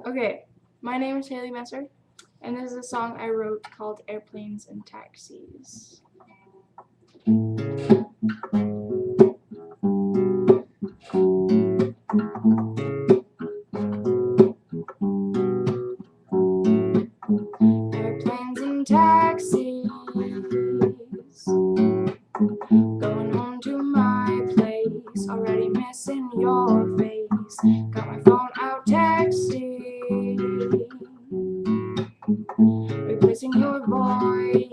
Okay, my name is Hailey, and this is a song I wrote called Airplanes and Taxis. Airplanes and taxis, going home to my place, already missing your face. Got my phone out texting, replacing your voice,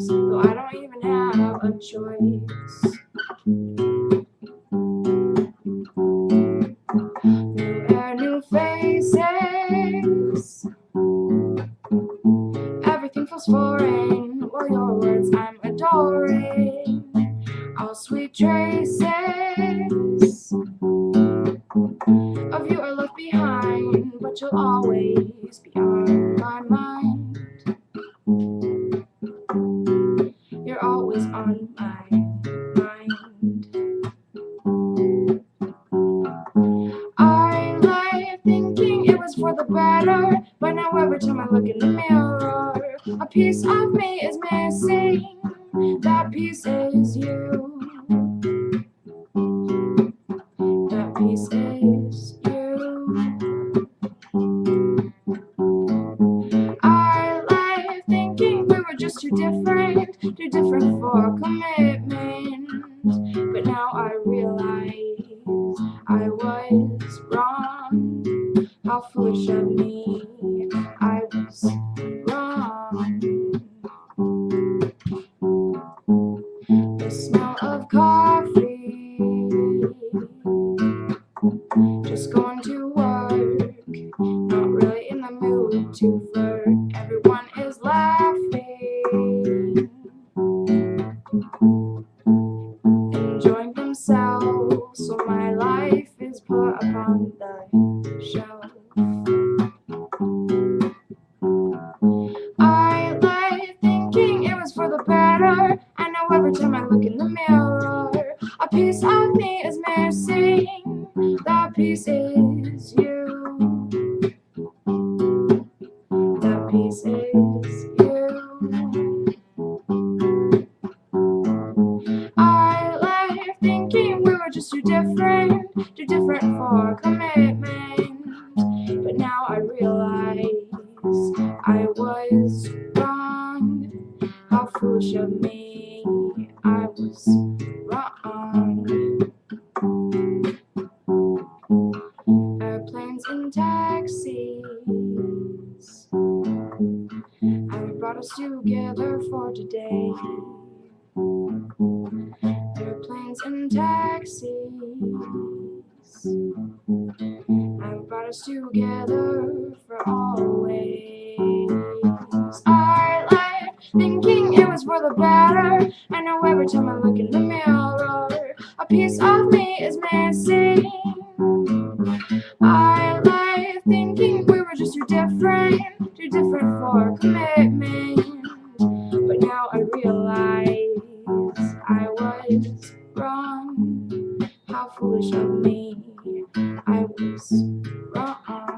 though I don't even have a choice. New air, new faces, everything feels foreign. Well, your words I'm adoring, all sweet traces of you are left behind, but you'll always be on my mind. You're always on my mind. I like thinking it was for the better, but now every time I look in the mirror, a piece of me is missing. That piece is you. That piece is you. I like thinking we were just too different for commitment. But now I realize I was wrong. How foolish of me, I was wrong. The smell of coffee, just going to work, not really in the mood to flirt. Everyone is laughing, enjoying themselves, so my life is put upon the shelf. I like thinking it was for the better, and now every time I look in the mirror, a piece of me is missing. That piece is you. That piece is you. I like thinking we were just too different for commitment. But now I realize I was wrong. How foolish of me, I was wrong. Airplanes and taxis have brought us together for today. Airplanes and taxis have brought us together for always. I like thinking it was for the better, and now every time I look in the mirror, a piece of me is missing. I like thinking we were just too different for commitment. But now I realize I was wrong. How foolish of me, I was wrong.